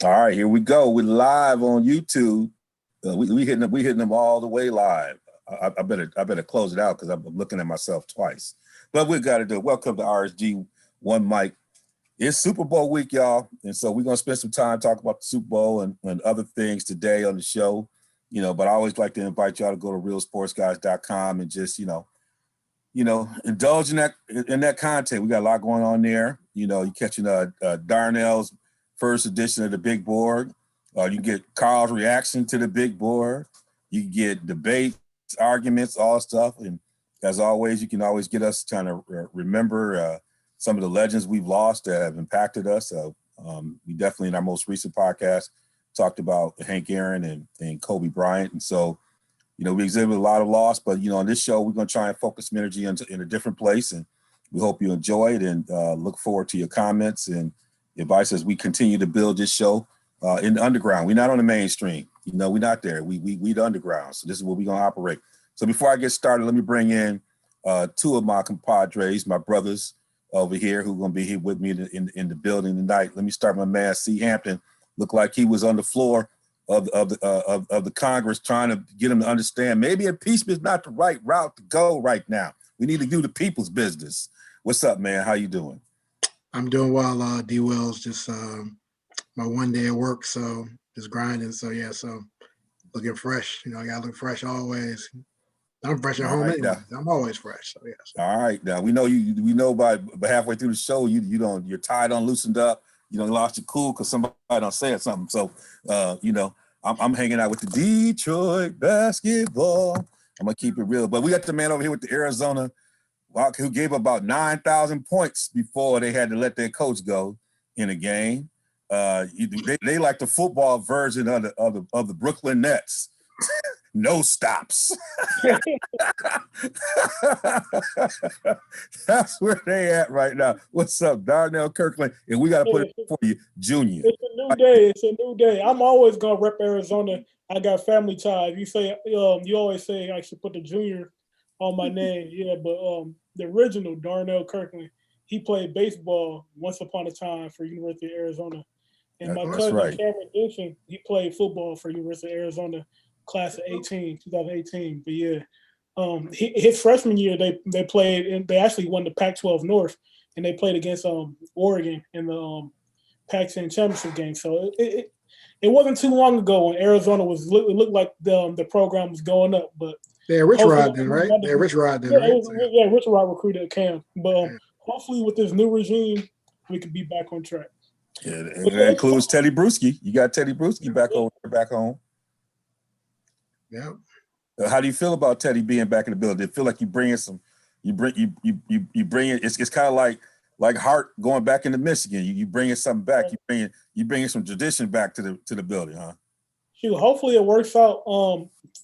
All right, here we go. We're live on YouTube. We hitting them all the way live. I better close it out because I'm looking at myself twice. But we got to do it. Welcome to RSG One Mic. It's Super Bowl week, y'all, and so we're gonna spend some time talking about the Super Bowl and other things today on the show. But I always like to invite y'all to go to realsportsguys.com and just indulge in that content. We got a lot going on there. You're catching Darnell's first edition of the Big Board. You get Carl's reaction to the Big Board. You get debates, arguments, all stuff. And as always, you can always get us trying to remember some of the legends we've lost that have impacted us. We definitely, in our most recent podcast, talked about Hank Aaron and Kobe Bryant. And so, we exhibit a lot of loss, but, on this show, we're going to try and focus some energy in a different place. And we hope you enjoy it and look forward to your comments and advice as we continue to build this show in the underground. We're not on the mainstream. We're not there. We the underground. So this is where we're going to operate. So before I get started, let me bring in two of my compadres, my brothers over here who are going to be here with me in the building tonight. Let me start with my man, C. Hampton. Looked like he was on the floor of the Congress trying to get them to understand maybe impeachment is not the right route to go right now. We need to do the people's business. What's up, man? How you doing? I'm doing well, D. Wells. Just my one day at work, so just grinding. So yeah, so looking fresh. I gotta look fresh always. I'm fresh at home anyway. I'm always fresh. So yeah. All right, now we know you. We know by halfway through the show, your tie done loosened up. You lost your cool because somebody done said something. So I'm hanging out with the Detroit basketball. I'm gonna keep it real. But we got the man over here with the Arizona, who gave about 9,000 points before they had to let their coach go in a game. They like the football version of the Brooklyn Nets. No stops. That's where they at right now. What's up, Darnell Kirkland? And we got to put it for you, Junior. It's a new day. It's a new day. I'm always gonna rep Arizona. I got family ties. You always say I should put the Junior on my name. Yeah, but the original Darnell Kirkland, he played baseball once upon a time for University of Arizona. And my cousin Cameron Dixon, he played football for University of Arizona, class of 2018. But yeah, his freshman year they played and they actually won the Pac-12 North, and they played against Oregon in the Pac-10 championship game. So it wasn't too long ago when Arizona it looked like the program was going up, but yeah, Rich Rod then, right? Yeah, Rich Rod then, right? Rich Rod recruited Cam, but hopefully with this new regime, we could be back on track. Yeah, and that includes Teddy Bruschi. You got Teddy Bruschi back home. Yeah. How do you feel about Teddy being back in the building? Do you feel like you bring it? It's kind of like Hart going back into Michigan. You bringing something back. You bringing some tradition back to the building, huh? Shoot, hopefully it works out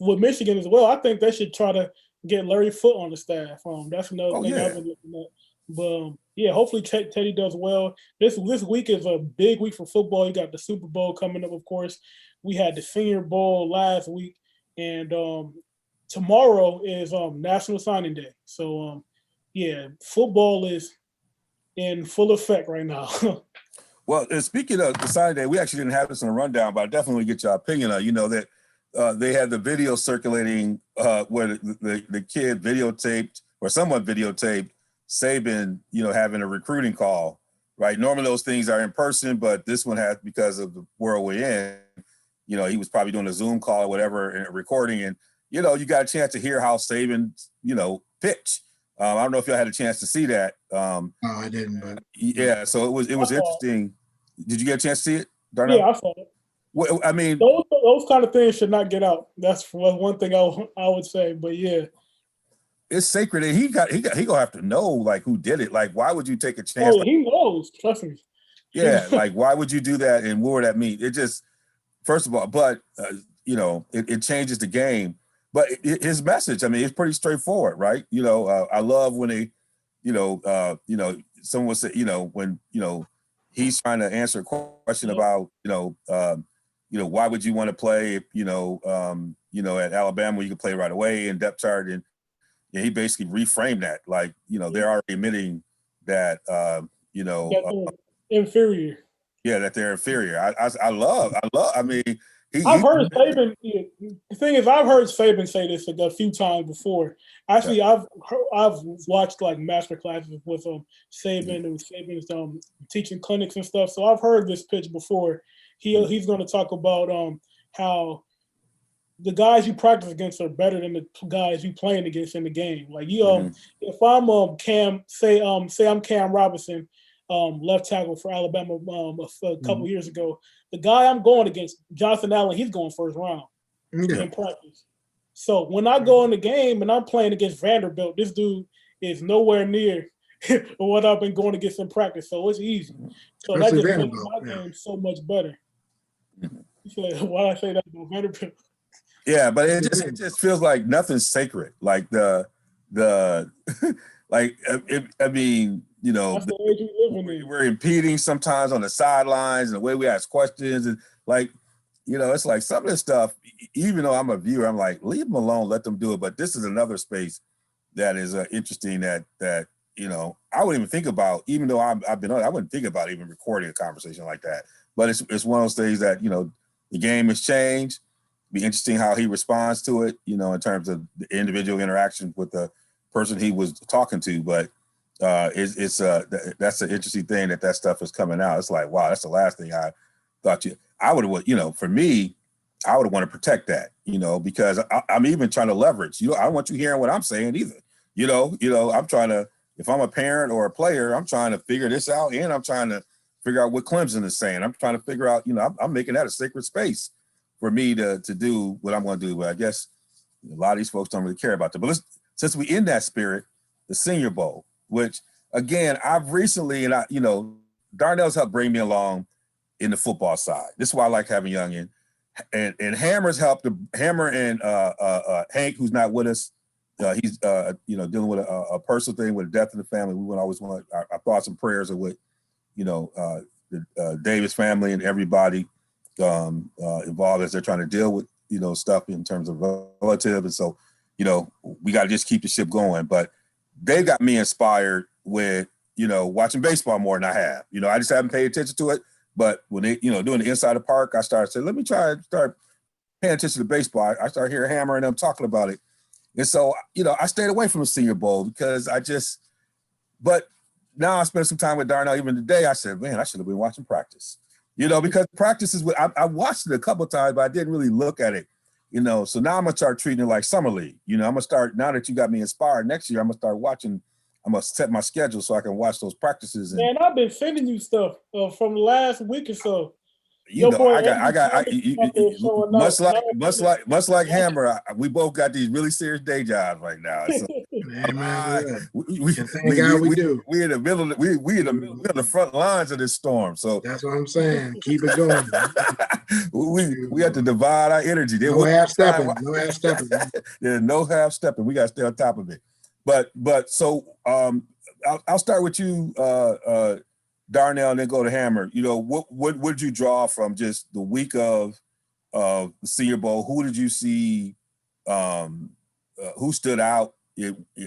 with Michigan as well. I think they should try to get Larry Foote on the staff. That's another thing I've been looking at. But yeah, hopefully Teddy does well. This week is a big week for football. You got the Super Bowl coming up, of course. We had the Senior Bowl last week, and tomorrow is National Signing Day. So yeah, football is in full effect right now. Well, speaking of the signing day, we actually didn't have this in a rundown, but I definitely want to get your opinion on. That they had the video circulating where the kid videotaped or someone videotaped Saban, having a recruiting call, right? Normally those things are in person, but this one has, because of the world we're in, he was probably doing a Zoom call or whatever and recording. And, you got a chance to hear how Saban, pitch. I don't know if y'all had a chance to see that. No, I didn't, but yeah, so it was interesting. Did you get a chance to see it, Darnell? Yeah, I saw it. Well, I mean, those kind of things should not get out. That's one thing I would say. But yeah, it's sacred, and he gonna have to know like who did it. Like, why would you take a chance? Oh, he knows. Trust me. Yeah, like why would you do that, and what would that mean? It just, first of all, but it changes the game. But his message, I mean, it's pretty straightforward, right? I love when they, someone said, when he's trying to answer a question about, why would you want to play if, at Alabama you can play right away in depth chart, and he basically reframed that, like, they're already admitting that, inferior. Yeah, that they're inferior. I love. I mean, I've heard Saban. The thing is, I've heard Saban say this a few times before. Actually, I've watched like master classes with Saban and Saban's teaching clinics and stuff. So I've heard this pitch before. He's going to talk about how the guys you practice against are better than the guys you playing against in the game. Like if I'm Cam, say I'm Cam Robinson, left tackle for Alabama a couple years ago. The guy I'm going against, Jonathan Allen, he's going first round in practice. So when I go in the game and I'm playing against Vanderbilt, this dude is nowhere near what I've been going against in practice. So it's easy. So that just makes my game so much better. Why I say that about Vanderbilt? Yeah, but it just feels like nothing's sacred. Like like I mean, you know, we're impeding sometimes on the sidelines and the way we ask questions, and like, you know, it's like some of this stuff. Even though I'm a viewer, I'm like, leave them alone, let them do it. But this is another space that is interesting that you know I wouldn't even think about. Even though I've been on, I wouldn't think about even recording a conversation like that. But it's one of those things that, you know, the game has changed. Be interesting how he responds to it, you know, in terms of the individual interaction with the person he was talking to. But that's an interesting thing that stuff is coming out. It's like, wow, that's the last thing I thought I would have, you know, for me, I would want to protect that, you know, because I'm even trying to leverage, you know, I don't want you hearing what I'm saying either. You know, I'm trying to, if I'm a parent or a player, I'm trying to figure this out, and I'm trying to figure out what Clemson is saying. I'm trying to figure out, you know, I'm making that a sacred space for me to do what I'm going to do. But I guess a lot of these folks don't really care about that. But since we in that spirit, the Senior Bowl, which again, I've recently, and you know, Darnell's helped bring me along in the football side. This is why I like having Youngin. And Hammer's helped. Hammer and Hank, who's not with us, he's you know, dealing with a personal thing with the death of the family. We would always want our thoughts and prayers are with, you know, the Davis family and everybody involved as they're trying to deal with, you know, stuff in terms of relative. And so, you know, we got to just keep the ship going. But they got me inspired with, you know, watching baseball more than I have. You know, I just haven't paid attention to it. But when they, you know, doing the Inside the Park, I started saying, let me start paying attention to baseball. I started hearing Hammer and them talking about it. And so, you know, I stayed away from the Senior Bowl because but now I spent some time with Darnell even today. I said, man, I should have been watching practice. You know, because practice is what I watched it a couple of times, but I didn't really look at it, you know. So now I'm gonna start treating it like summer league. You know, I'm gonna start, now that you got me inspired, next year I'm gonna start watching. I'm gonna set my schedule so I can watch those practices. Man, I've been sending you stuff from the last week or so. You know, much like Hammer, we both got these really serious day jobs right now. So we in the middle of we in the front lines of this storm. So that's what I'm saying. Keep it going. we have to divide our energy. No half stepping. There's no half stepping. We got to stay on top of it. But so I'll start with you, Darnell, and then go to Hammer. You know, what did you draw from just the week of the Senior Bowl? Who did you see? Who stood out?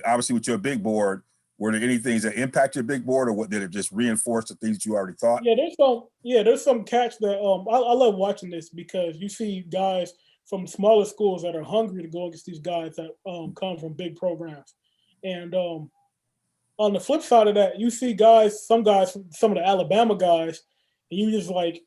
Obviously, with your big board, were there any things that impact your big board, or what did it just reinforce the things you already thought? Yeah, there's some catch that I love watching this because you see guys from smaller schools that are hungry to go against these guys that come from big programs, and on the flip side of that, you see some of the Alabama guys, and you just like,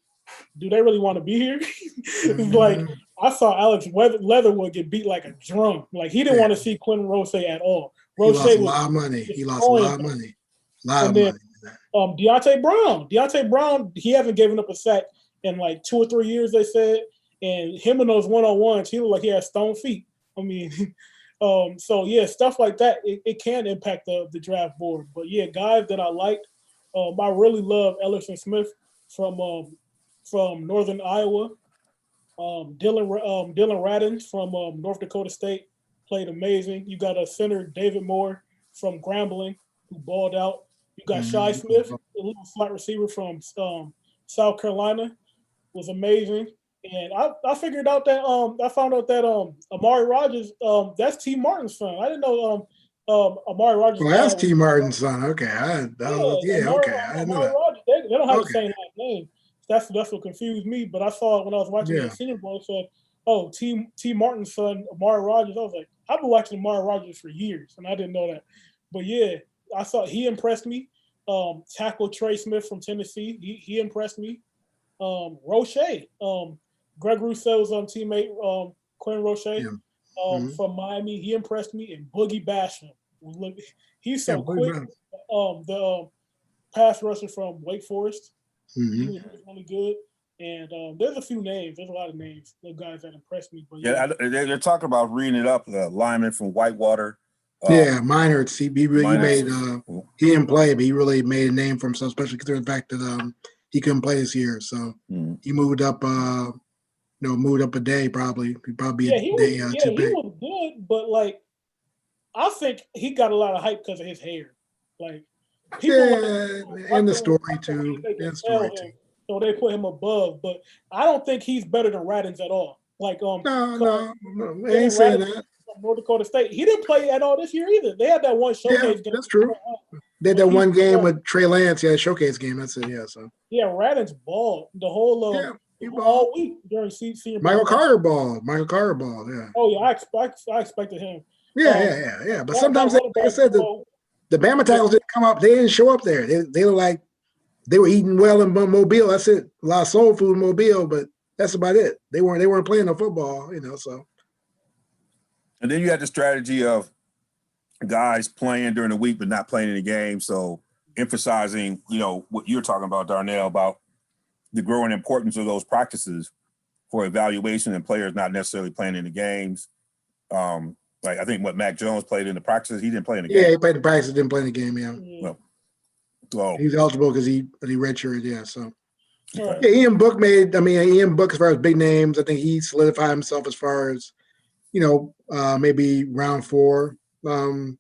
do they really want to be here? It's like, I saw Alex Leatherwood get beat like a drum. Like, he didn't want to see Quentin Roche at all. He lost a lot of money. Deontay Brown, he hasn't given up a sack in like 2 or 3 years, they said. And him and those one-on-ones, he looked like he had stone feet. I mean, so yeah, stuff like that, it can impact the draft board. But yeah, guys that I liked, I really love Ellerson Smith from Northern Iowa. Dylan Radins from North Dakota State played amazing. You got a center, David Moore from Grambling, who balled out. You got Shi Smith, a little slot receiver from South Carolina, was amazing. And I figured out that I found out that Amari Rogers, that's T. Martin's son. I didn't know Amari Rogers. Well, that's T. Martin's son. Okay, I didn't know that. Rogers, they don't have the same last name. that's what confused me. But I saw it when I was watching the Senior Bowl. It said, "Oh, T. Martin's son, Amari Rogers." I was like, "I've been watching Amari Rogers for years, and I didn't know that." But yeah, I saw he impressed me. Tackle Trey Smith from Tennessee, he impressed me. Roche, Greg Rousseau's teammate, Quinn Roche, from Miami, he impressed me. And Boogie Basham, he's so quick. The pass rusher from Wake Forest, he was really good. And there's a few names. There's a lot of names, the guys that impressed me. But they're talking about reading it up. The lineman from Whitewater. Meinerz. He didn't play, but he really made a name for himself, especially considering the fact that he couldn't play this year. So he moved up. Moved up a day probably. He'd probably be a day too big. He was good, but like I think he got a lot of hype because of his hair. Like and the story too. So they put him above, but I don't think he's better than Radins at all. Like no, I ain't saying that. North Dakota State. He didn't play at all this year either. They had that one showcase game. That's true. They had that one game with Trey Lance. Yeah, showcase game. That's it. Yeah. So Radins balled the whole all week during senior. Michael Carter balled. Yeah. Oh yeah, I expected him. Yeah. But sometimes, like I said, the Bama tackles didn't come up. They didn't show up there. They were like they were eating well in Mobile. That's it. A lot of soul food in Mobile, but that's about it. They weren't playing no football. So. And then you had the strategy of guys playing during the week but not playing in the game. So emphasizing, what you're talking about, Darnell, about the growing importance of those practices for evaluation and players not necessarily playing in the games. Like I think Mac Jones played in the practices, he didn't play in the game. Yeah, he played in the practice, didn't play in the game. Yeah. Well, he's eligible because he redshirted. Yeah. So. Okay. Yeah, Ian Book as far as big names, I think he solidified himself as far as. Maybe round 4. Darnell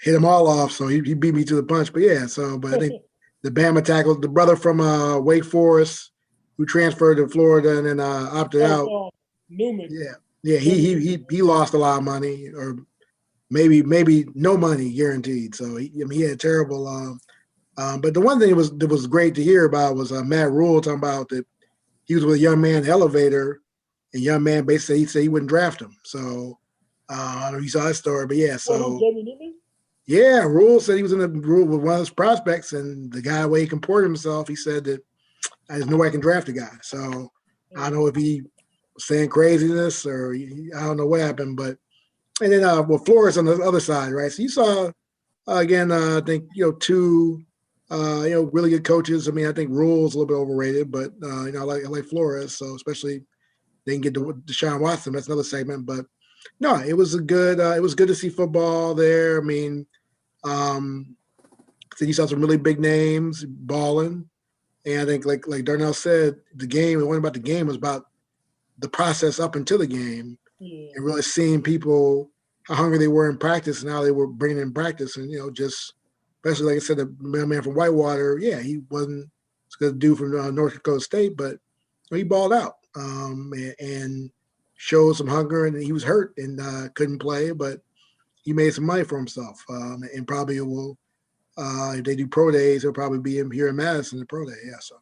hit them all off, so he beat me to the punch. But I think the Bama tackle, the brother from Wake Forest who transferred to Florida and then opted out. Newman. Yeah. He lost a lot of money, or maybe no money guaranteed. So he had terrible. But the one thing that was great to hear about was Matt Rule talking about that he was with a young man in the elevator. And young man basically said he wouldn't draft him. So I don't know if you saw that story, but Rule said he was in the Rule with one of his prospects, and the guy, the way he comported himself, he said that there's no way I can draft a guy. So I don't know if he was saying craziness or I don't know what happened, but and then Flores on the other side, right? So you saw again, I think two really good coaches. I mean, I think Rule's a little bit overrated, but I like Flores, so especially. They can get to Deshaun Watson. That's another segment, but no, it was good to see football there. I mean, so you saw some really big names balling, and I think like Darnell said, it wasn't about the game, it was about the process up until the game, and really seeing people how hungry they were in practice and how they were bringing in practice, and just especially like I said, the man from Whitewater, he wasn't as good a dude from North Dakota State, but he balled out. And showed some hunger, and he was hurt and couldn't play, but he made some money for himself. And probably will, if they do pro days, he'll probably be here in Madison the pro day. Yeah. So.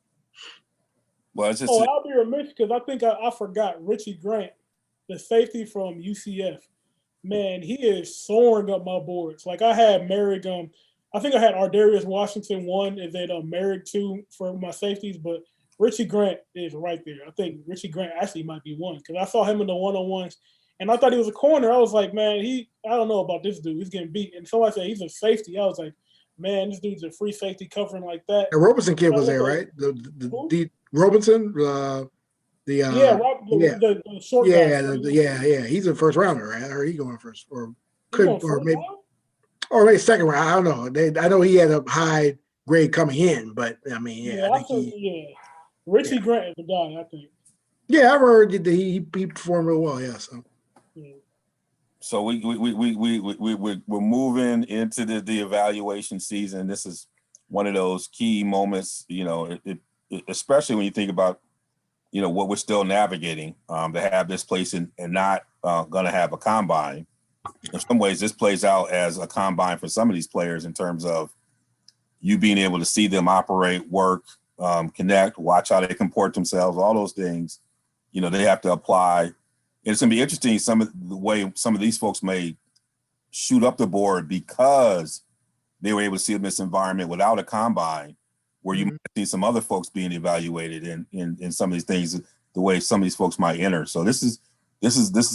Well, it's just. I'll be remiss because I think I forgot Richie Grant, the safety from UCF. Man, he is soaring up my boards. Like I had Merrick. I think I had Ardarius Washington 1, and then Merrick 2 for my safeties, but. Richie Grant is right there. I think Richie Grant actually might be 1 because I saw him in the one-on-ones, and I thought he was a corner. I was like, man, I don't know about this dude. He's getting beat. And somebody said he's a safety. I was like, man, this dude's a free safety covering like that. The Robinson kid was there, right? The Robinson, the short guy. He's a first rounder, right? Or he going first, or maybe second round. I don't know. I know he had a high grade coming in, but I mean, I think Richie Grant is the guy, I think. Yeah, I've heard that he performed real well. Yeah, so. So we're moving into the evaluation season. This is one of those key moments, especially when you think about, what we're still navigating. To have this place and not going to have a combine. In some ways, this plays out as a combine for some of these players in terms of, you being able to see them operate, work, connect, watch how they comport themselves, all those things, you know, they have to apply. And it's gonna be interesting some of the way some of these folks may shoot up the board because they were able to see in this environment without a combine, where you might see some other folks being evaluated in some of these things, the way some of these folks might enter. So this is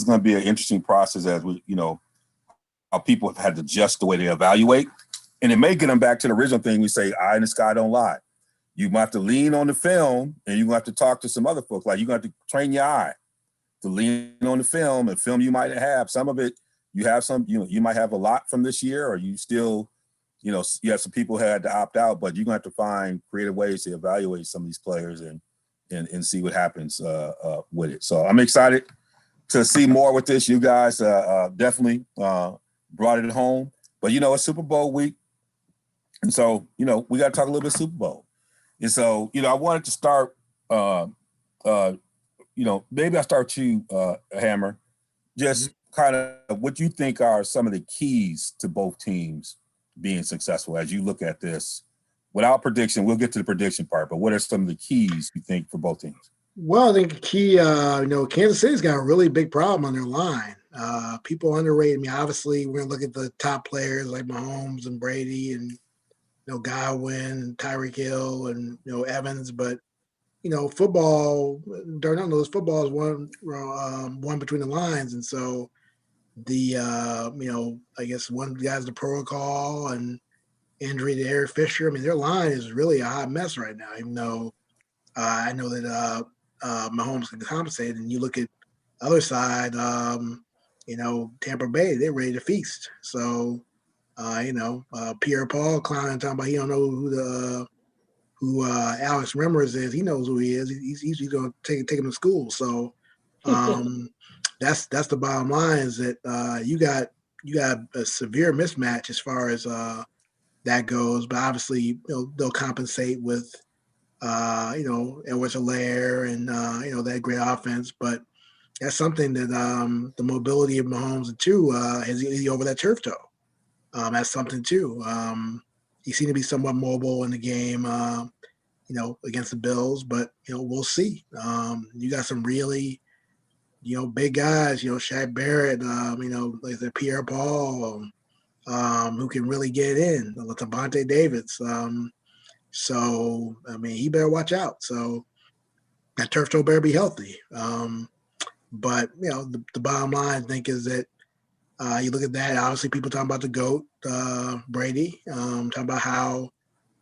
going to be an interesting process as we, you know, how people have had to adjust the way they evaluate, and it may get them back to the original thing we say: eye in the sky don't lie. You might have to lean on the film, and you're going to have to talk to some other folks. Like you're going to have to train your eye to lean on the film, and film you might have some of it. You have some, you know, you might have a lot from this year, or you still, you know, you have some people who had to opt out, but you're going to have to find creative ways to evaluate some of these players and see what happens with it. So I'm excited to see more with this. You guys definitely brought it home, but you know, it's Super Bowl week. And so, you know, we got to talk a little bit Super Bowl. And so, you know, I wanted to start, you know, maybe I'll start you, Hammer, just kind of what you think are some of the keys to both teams being successful as you look at this. Without prediction, we'll get to the prediction part, but what are some of the keys you think for both teams? Well, I think the key, you know, Kansas City's got a really big problem on their line. People underrate. I mean, obviously, we're going to look at the top players like Mahomes and Brady and, you know, Godwin and Tyreek Hill and, you know, Evans. But, you know, football, Darnell knows football is one between the lines. And so the, you know, I guess one guy's the protocol and injury to Eric Fisher. I mean, their line is really a hot mess right now, even though I know that Mahomes can compensate. And you look at the other side, you know, Tampa Bay, they're ready to feast. So, you know, Pierre Paul clowning, talking about he don't know who Alex Remmers is. He knows who he is. He's going to take him to school. So that's the bottom line is that you got a severe mismatch as far as that goes. But obviously, you know, they'll compensate with you know, Edwards-Helaire and you know, that great offense. But that's something that the mobility of Mahomes too is he over that turf toe. That's something too. He seemed to be somewhat mobile in the game, you know, against the Bills, but you know, we'll see. You got some really, you know, big guys, you know, Shaq Barrett, you know, like the Pierre Paul, who can really get in, Tavante Davis. So, I mean, he better watch out. So that turf toe better be healthy. But, you know, the bottom line, I think, is that you look at that, obviously people talking about the GOAT, Brady, talking about how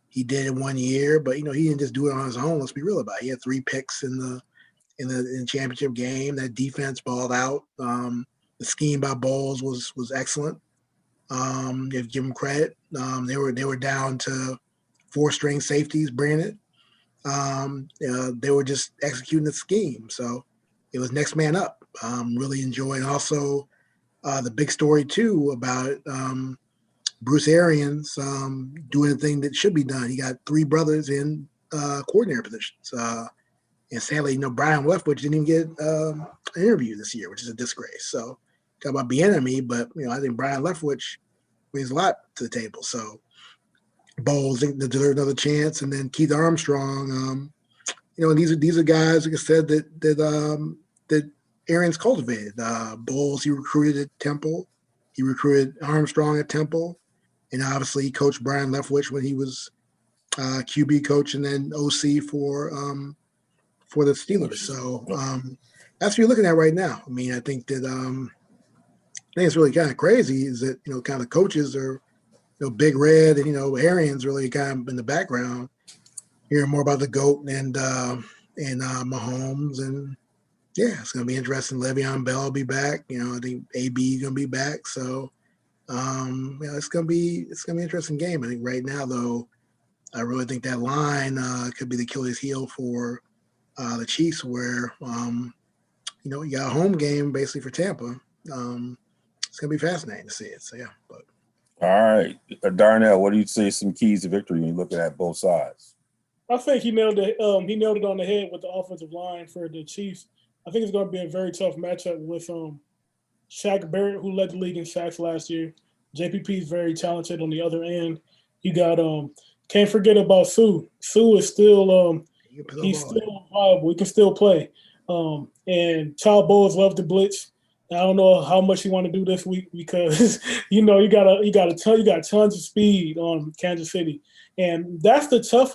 he did it 1 year, but, you know, he didn't just do it on his own. Let's be real about it. He had 3 picks in the championship game. That defense balled out. The scheme by Bowles was excellent. You have to give him credit. They were down to 4-string safeties, bringing it. They were just executing the scheme. So it was next man up. Really enjoyed also the big story too about Bruce Arians doing the thing that should be done. He got 3 brothers in coordinator positions. And sadly, you know, Brian Leftwich didn't even get an interview this year, which is a disgrace. So talk about Bieniemy, but you know, I think Brian Leftwich brings a lot to the table. So Bowles deserve another chance, and then Keith Armstrong. You know, these are guys, like I said, that Arians cultivated. Bowles, he recruited at Temple. He recruited Armstrong at Temple, and obviously he coached Brian Leftwich when he was QB coach and then OC for the Steelers. So that's what you're looking at right now. I mean, I think that I think it's really kind of crazy is that, you know, kind of coaches are, you know, Big Red and, you know, Arians really kind of in the background, hearing more about the GOAT and Mahomes. And yeah, it's going to be interesting. Le'Veon Bell will be back. You know, I think AB is going to be back. So, you know, it's going to be an interesting game. I think right now, though, I really think that line could be the Achilles heel for the Chiefs, where, you know, you got a home game basically for Tampa. It's going to be fascinating to see it. So, yeah. But. All right. Darnell, what do you say some keys to victory when you look at both sides? I think he nailed it. He nailed it on the head with the offensive line for the Chiefs. I think it's going to be a very tough matchup with Shaq Barrett, who led the league in sacks last year. JPP is very talented on the other end. You got can't forget about Sue. Sue is still he's ball. still viable. He can still play. And Child Bowles love the blitz. I don't know how much you want to do this week because you know you got tons of speed on Kansas City, and that's the tough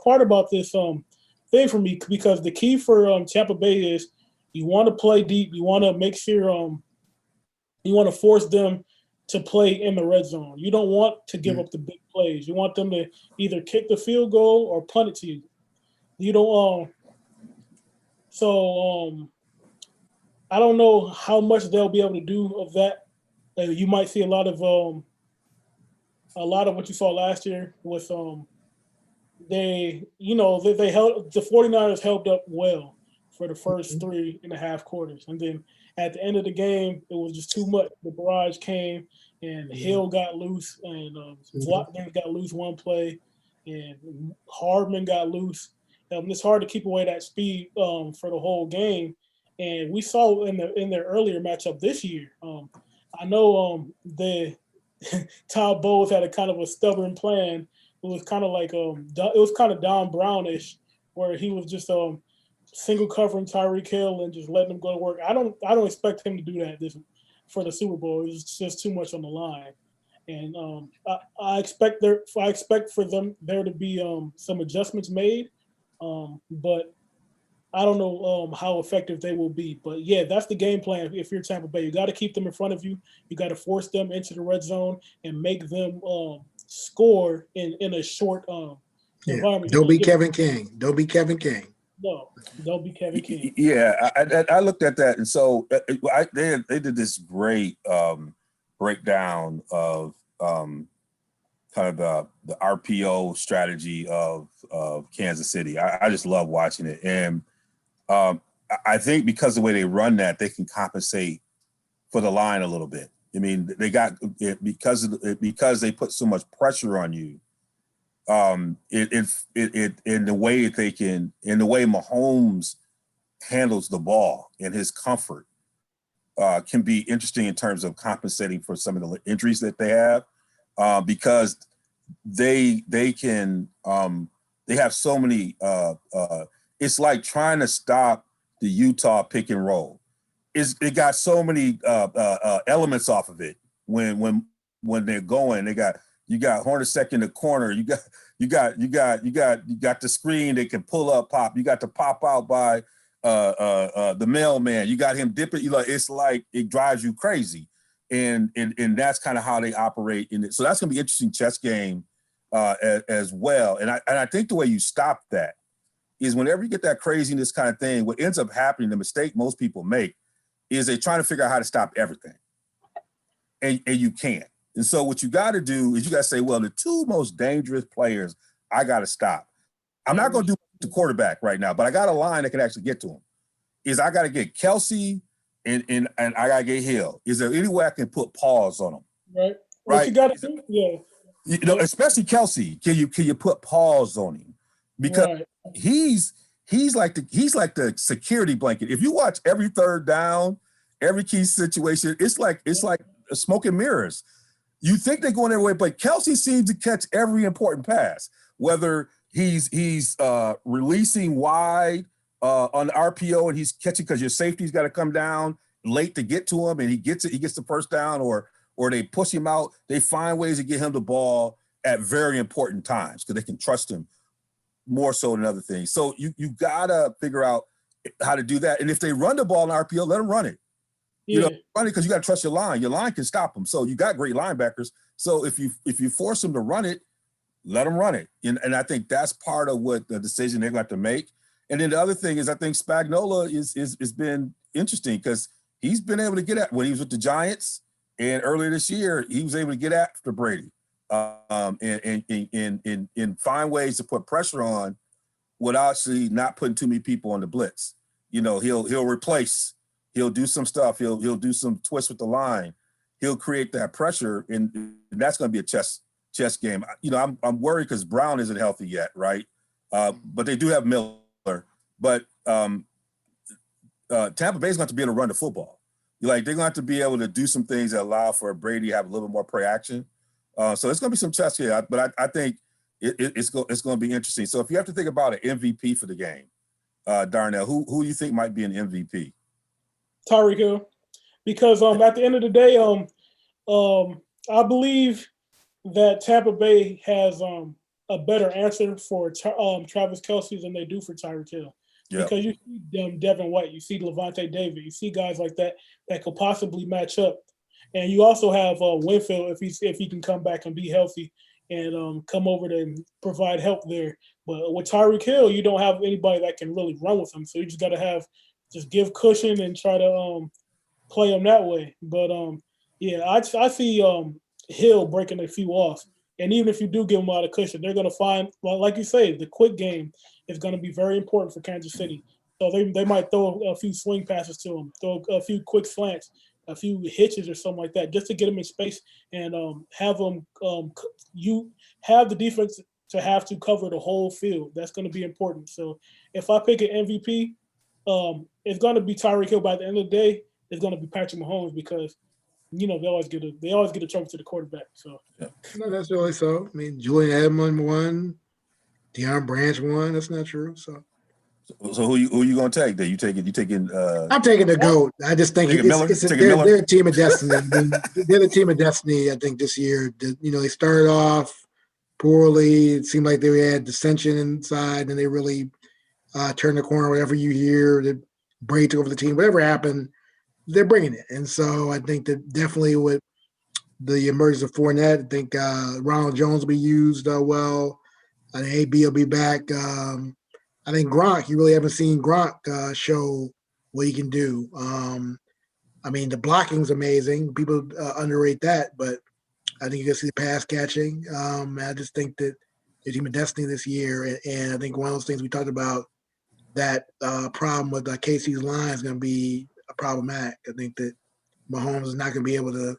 part about this thing for me because the key for Tampa Bay is you want to play deep. You want to make sure you want to force them to play in the red zone. You don't want to give up the big plays. You want them to either kick the field goal or punt it to you. You don't. I don't know how much they'll be able to do of that. You might see a lot of what you saw last year with they held the 49ers held up well for the first 3.5 quarters. And then at the end of the game, it was just too much. The barrage came and Hill got loose and Vlatman got loose one play and Hardman got loose. It's hard to keep away that speed for the whole game. And we saw in their earlier matchup this year. I know the Todd Bowles had a kind of a stubborn plan. It was kind of like Don Brownish, where he was just single covering Tyreek Hill and just letting him go to work. I don't expect him to do that for the Super Bowl. It's just too much on the line. And I expect for there to be some adjustments made, but I don't know how effective they will be. But yeah, that's the game plan. If you're Tampa Bay, you got to keep them in front of you. You got to force them into the red zone and make them score in a short environment. Don't be Kevin King. Don't be Kevin King. No, don't be Kevin King. Yeah, I looked at that, and so they did this great breakdown of kind of the RPO strategy of Kansas City. I just love watching it, and I think because of the way they run that, they can compensate for the line a little bit. I mean, they got it because they put so much pressure on you. It in the way Mahomes handles the ball and his comfort can be interesting in terms of compensating for some of the injuries that they have because they have so many. It's like trying to stop the Utah pick and roll. It got so many elements off of it when they're going. You got Hornacek in the corner. You got the screen they can pull up, pop. You got to pop out by the mailman. You got him dipping. It's like it drives you crazy, and that's kind of how they operate in it. So that's gonna be an interesting chess game as well. And I think the way you stop that is whenever you get that craziness kind of thing, what ends up happening, the mistake most people make, is they're trying to figure out how to stop everything, and you can't. And so what you got to do is you got to say, well, the two most dangerous players I got to stop. I'm not going to do the quarterback right now, but I got a line that can actually get to him. Is I got to get Kelsey and I got to get Hill. Is there any way I can put pause on them? Right. What you got to do? Yeah. Especially Kelsey. Can you put pause on him? Because he's like the security blanket. If you watch every third down, every key situation, it's like smoke and mirrors. You think they're going their way, but Kelsey seems to catch every important pass, whether he's releasing wide on the RPO and he's catching because your safety's got to come down late to get to him and he gets the first down, or they push him out. They find ways to get him the ball at very important times because they can trust him more so than other things. So you gotta figure out how to do that. And if they run the ball in RPO, let them run it. Funny because you got to trust your line. Your line can stop them. So you got great linebackers. So if you force them to run it, let them run it. And I think that's part of what the decision they're going to have to make. And then the other thing is I think Spagnuolo is been interesting because he's been able to get at when he was with the Giants and earlier this year he was able to get after Brady and find ways to put pressure on without actually not putting too many people on the blitz. He'll replace. He'll do some stuff. He'll do some twists with the line. He'll create that pressure, and that's going to be a chess game. I'm worried because Brown isn't healthy yet, right? But they do have Miller. But Tampa Bay's going to be able to run the football. They're going to have to be able to do some things that allow for Brady to have a little bit more play action. So it's going to be some chess here. But I think it's going to be interesting. So if you have to think about an MVP for the game, Darnell, who you think might be an MVP? Tyreek Hill, because at the end of the day, I believe that Tampa Bay has a better answer for Travis Kelce than they do for Tyreek Hill. Yeah. Because you see Devin White, you see Levante David, you see guys like that that could possibly match up, and you also have Winfield if he can come back and be healthy and come over to provide help there. But with Tyreek Hill, you don't have anybody that can really run with him, so you just got to just give cushion and try to play him that way. But yeah, I see Hill breaking a few off. And even if you do give them a lot of cushion, they're going to find, well, like you say, the quick game is going to be very important for Kansas City. So they might throw a few swing passes to him, throw a few quick slants, a few hitches or something like that, just to get him in space and have them you have the defense to have to cover the whole field. That's going to be important. So if I pick an MVP, it's going to be Tyreek Hill. By the end of the day, it's going to be Patrick Mahomes because they always get a trophy to the quarterback. So yeah. No, that's really so. I mean, Julian Edelman won, Deion Branch won. That's not true. So who you gonna take? There, you taking? I'm taking the GOAT. I just think they're a team of destiny. I mean, they're the team of destiny. I think this year, they started off poorly. It seemed like they had dissension inside, and they really turned the corner. Whatever you hear, the Brady took over the team. Whatever happened, they're bringing it. And so I think that definitely with the emergence of Fournette, I think Ronald Jones will be used well. I think AB will be back. I think Gronk, you really haven't seen Gronk show what he can do. I mean, the blocking's amazing. People underrate that, but I think you're going to see the pass catching. I just think that the team of destiny this year, and I think one of those things we talked about, that problem with KC's line is going to be problematic. I think that Mahomes is not going to be able to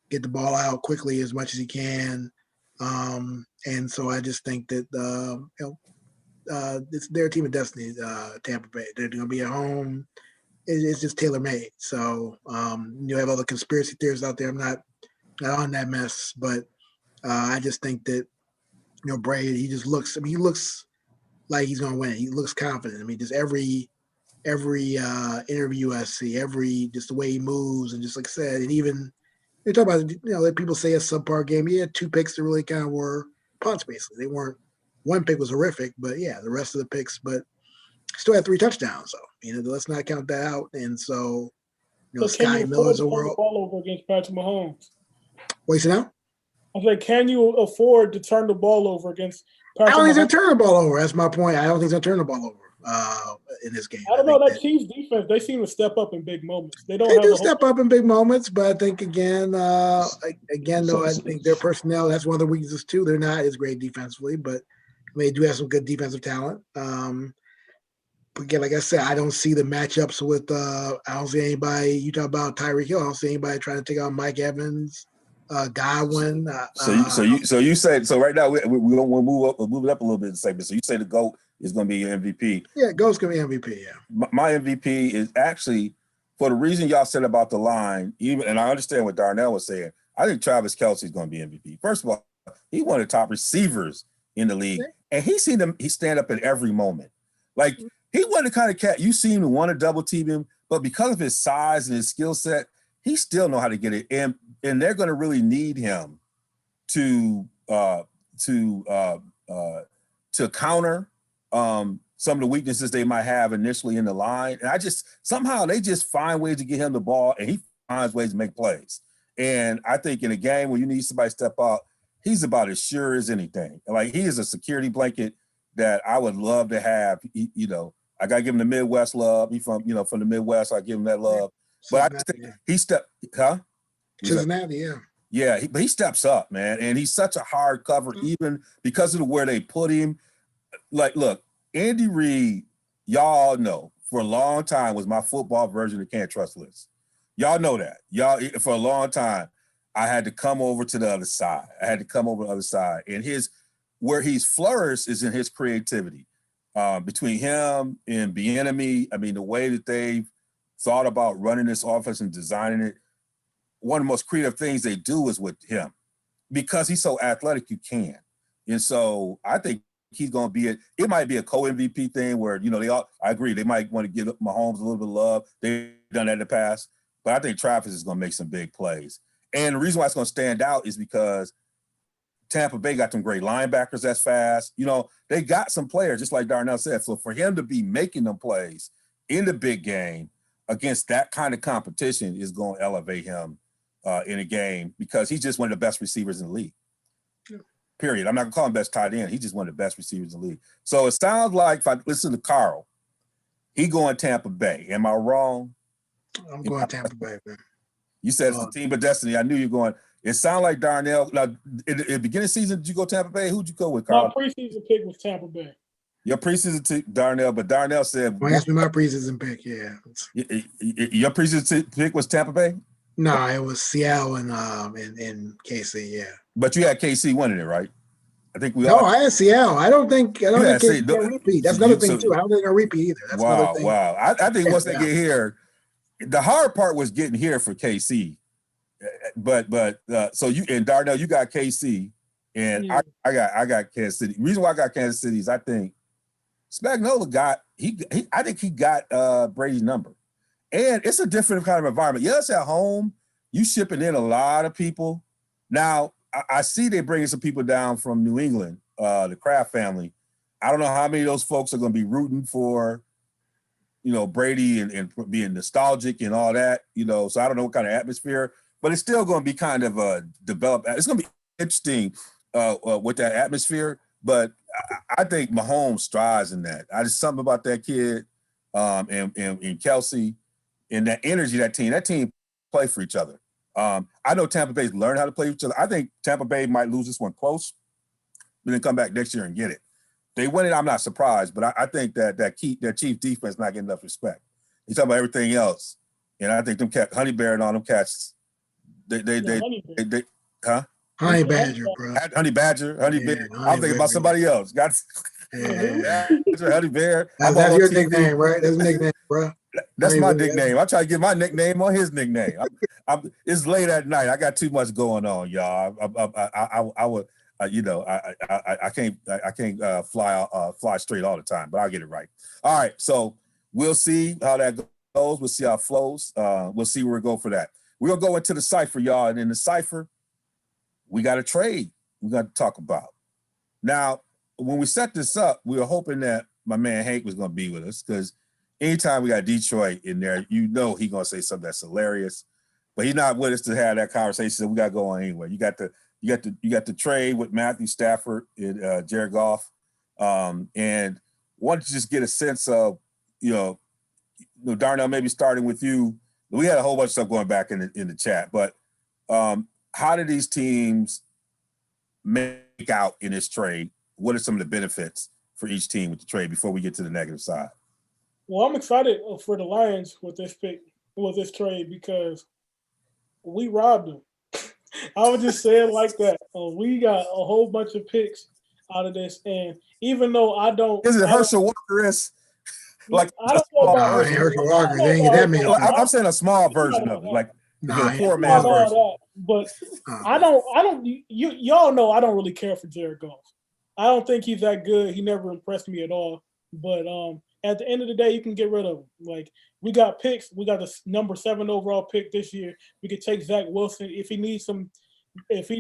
get the ball out quickly as much as he can. And so I just think that, it's their team of destiny, Tampa Bay. They're going to be at home. It's just tailor-made. So you have all the conspiracy theories out there. I'm not on that mess, but I just think that, Brady, he looks like he's going to win. He looks confident. I mean, just every interview I see, just the way he moves, and just like I said, and even they talk about, that people say a subpar game. He had 2 picks that really kind of were punts, basically. They weren't. One pick was horrific, but yeah, the rest of the picks, but still had 3 touchdowns. So let's not count that out. And so, Scotty Miller's a world. Ball over against Patrick Mahomes. What you say now? I said, can you afford to turn the ball over against Patrick Mahomes? I don't think he's gonna turn the ball over. That's my point. I don't think he's gonna turn the ball over in this game. I don't know. That Chiefs defense, they seem to step up in big moments. They do step up in big moments, but I think again, I think their personnel, that's one of the weaknesses too. They're not as great defensively, but they do have some good defensive talent. But again, like I said, I don't see the matchups with. I don't see anybody. You talk about Tyreek Hill. I don't see anybody trying to take out Mike Evans, Godwin. So you say so right now we don't want to move it up a little bit in the segment. So you say the GOAT is going to be your MVP. Yeah, GOAT's going to be MVP. Yeah, my MVP is actually for the reason y'all said about the line. Even and I understand what Darnell was saying. I think Travis Kelce is going to be MVP. First of all, he one of the top receivers in the league, and he stand up at every moment. Like he wasn't the kind of cat you seem to want to double team him, but because of his size and his skill set, he still know how to get it. And they're going to really need him to counter some of the weaknesses they might have initially in the line. And somehow they just find ways to get him the ball, and he finds ways to make plays. And I think in a game where you need somebody to step up, he's about as sure as anything. Like he is a security blanket that I would love to have. I got to give him the Midwest love. He from the Midwest. I give him that love. But I just think he stepped, huh? Cincinnati, yeah. Yeah, but he steps up, man. And he's such a hard cover, even because of where they put him. Like, look, Andy Reid, y'all know, for a long time was my football version of Can't Trust List. Y'all know that. For a long time, I had to come over to the other side. And where he's flourished is in his creativity. Between him and Bieniemy, I mean, the way that they've thought about running this offense and designing it, one of the most creative things they do is with him. Because he's so athletic, you can. And so I think he's going to be it might be a co-MVP thing where, I agree, they might want to give Mahomes a little bit of love. They've done that in the past. But I think Travis is going to make some big plays. And the reason why it's going to stand out is because Tampa Bay got some great linebackers that's fast. They got some players, just like Darnell said. So for him to be making them plays in the big game against that kind of competition is going to elevate him in a game because he's just one of the best receivers in the league. Period. I'm not going to call him best tight end. He's just one of the best receivers in the league. So it sounds like, if I listen to Carl, he going Tampa Bay. Am I wrong? I'm going Tampa Bay, man. You said it's the team of destiny. I knew you were going. It sounded like Darnell. Now, in the beginning of the season, did you go Tampa Bay? Who'd you go with, Carl? My preseason pick was Tampa Bay. Your preseason Darnell, but Darnell said. Well, that's my preseason pick, yeah. Your preseason pick was Tampa Bay? No, it was Seattle and KC, yeah. But you had KC winning it, right? I think we No, all. I had Seattle. I don't think KC no, repeat. That's another thing too. I don't think they'll repeat either. That's another thing. Wow. I think once they get here, the hard part was getting here for KC. But so you and Darnell, you got KC, and I got Kansas City. The reason why I got Kansas City is I think Spagnuolo I think he got Brady's number. And it's a different kind of environment. Yes, at home, you shipping in a lot of people. Now, I see they're bringing some people down from New England, the Kraft family. I don't know how many of those folks are going to be rooting for, Brady and being nostalgic and all that, so I don't know what kind of atmosphere, but it's still going to be kind of a developed. It's going to be interesting with that atmosphere, but I think Mahomes strives in that. Just something about that kid and Kelsey and that energy, that team play for each other. I know Tampa Bay's learned how to play with each other. I think Tampa Bay might lose this one close, but then come back next year and get it. They win it, I'm not surprised, but I think that Chief defense not getting enough respect. You talk about everything else, and I think them Honey Bear and all them cats, huh? Honey Badger, bro. Honey Badger, Honey Bear. I'm thinking about somebody else. Got Honey Bear. That's your nickname, right? That's your nickname, bro. That's my nickname. I try to get my nickname on his nickname. It's late at night. I got too much going on, y'all. I would, I can't fly straight all the time, but I'll get it right. All right, so we'll see how that goes. We'll see how it flows. We'll see where we go for that. We're gonna go into the cipher, y'all, and in the cipher, we got a trade we got to talk about. Now, when we set this up, we were hoping that my man Hank was gonna be with us because anytime we got Detroit in there, he's gonna say something that's hilarious, but he's not with us to have that conversation. So we gotta go on anyway. You got the trade with Matthew Stafford and Jared Goff, and wanted to just get a sense of, Darnell, maybe starting with you. We had a whole bunch of stuff going back in the chat, but how did these teams make out in this trade? What are some of the benefits for each team with the trade before we get to the negative side? Well, I'm excited for the Lions with this trade because we robbed them. I would just say it like that. We got a whole bunch of picks out of this, and even though I don't, is it Herschel Walker? Like I don't know about Herschel Walker. They ain't get that many. I'm saying a small version of it, like a poor man's version. That, but I don't. Y'all know I don't really care for Jared Goff. I don't think he's that good. He never impressed me at all. But at the end of the day, you can get rid of him. Like, we got picks. We got the number 7 overall pick this year. We could take Zach Wilson if he needs some. If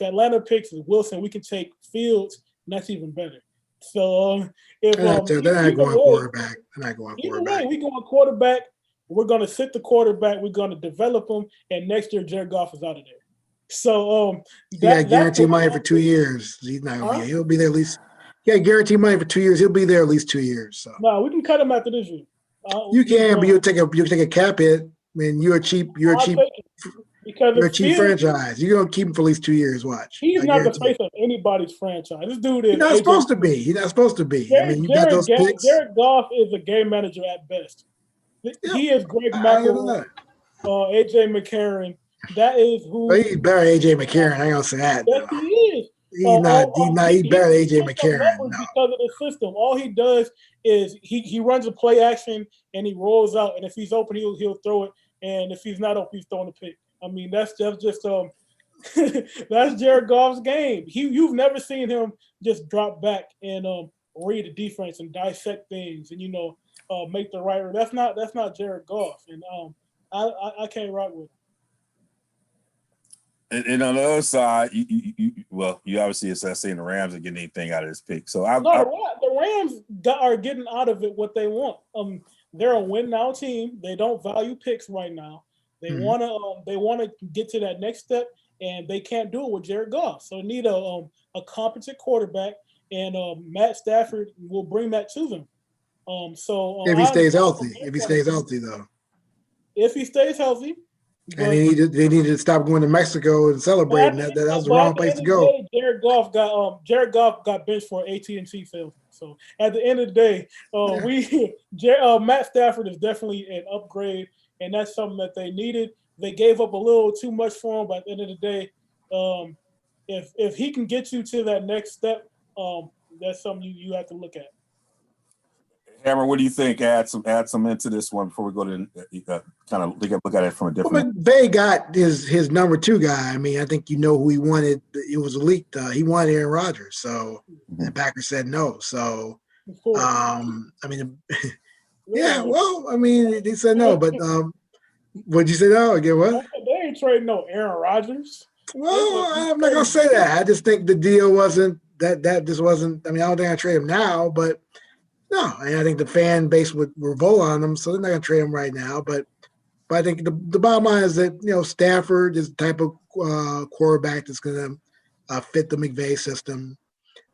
Atlanta picks Wilson, we can take Fields, and that's even better. So if they're not going quarterback. They're not going either quarterback. way, we going quarterback. We're going to sit the quarterback. We're going to develop him, and next year Jared Goff is out of there. So guaranteed money for 2 years. He's not gonna be. He'll be there at least. Yeah, guaranteed money for 2 years. He'll be there at least 2 years. So no, we can cut him after this year. You can, but you'll take a cap hit. I mean, you're a cheap franchise. You're gonna keep him for at least 2 years. Watch. He's not the face of anybody's franchise. This dude is. He's not supposed to be. He's not supposed to be. Jared, you got those picks. Jared Goff is a game manager at best. He is Greg McElroy, AJ McCarron. That is who. But he's better than AJ McCarron. I ain't gonna say that. Yes, he is. He's better than AJ McCarron. No. Because of the system, all he does is he runs a play action and he rolls out. And if he's open, he'll throw it. And if he's not open, he's throwing a pick. I mean, that's just That's Jared Goff's game. You've never seen him just drop back and read the defense and dissect things and make the right. That's not Jared Goff, and I can't rock with him. And on the other side, you obviously it's not saying the Rams are getting anything out of this pick. So the Rams are getting out of it what they want. They're a win now team. They don't value picks right now. They want to get to that next step, and they can't do it with Jared Goff. So they need a competent quarterback, and Matt Stafford will bring that to them. If he stays healthy, though. If he stays healthy. And they needed to stop going to Mexico and celebrating. That was the wrong place to go. Jared Goff got benched for AT&T failure. So at the end of the day, Matt Stafford is definitely an upgrade, and that's something that they needed. They gave up a little too much for him, but at the end of the day, if he can get you to that next step, that's something you have to look at. Hammer, what do you think? Add some into this one before we go to kind of look at it from a different. But Bay got his number 2 guy. I mean, I think who he wanted. It was leaked. He wanted Aaron Rodgers, so the Packers said no. So, I mean, yeah. Well, I mean, they said no, but what'd you say no? Again, what? They ain't trading no Aaron Rodgers. Well, I'm not gonna say that. I just think the deal wasn't that. Just wasn't. I mean, I don't think I trade him now, but. No, and I think the fan base would revolt on them, so they're not going to trade him right now. But I think the bottom line is that Stafford is the type of quarterback that's going to fit the McVay system.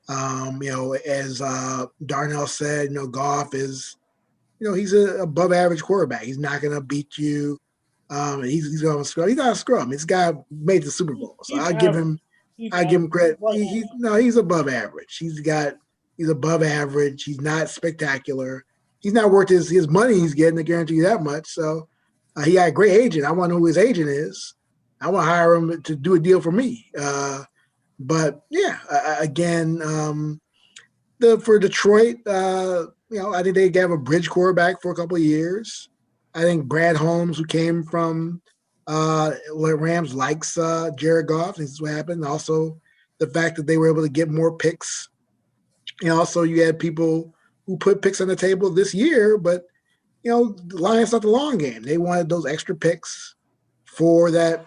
As Darnell said, Goff is, he's an above average quarterback. He's not going to beat you. He's going to scrum. He's not a scrum. This guy made the Super Bowl, so I give him credit. He's above average. He's above average. He's not spectacular. He's not worth his money he's getting, I guarantee you that much. So he got a great agent. I want to know who his agent is. I want to hire him to do a deal for me. But yeah, again, for Detroit, I think they have a bridge quarterback for a couple of years. I think Brad Holmes, who came from Rams, likes Jared Goff. This is what happened. Also, the fact that they were able to get more picks. And also, you had people who put picks on the table this year, but, the Lions thought the long game. They wanted those extra picks for that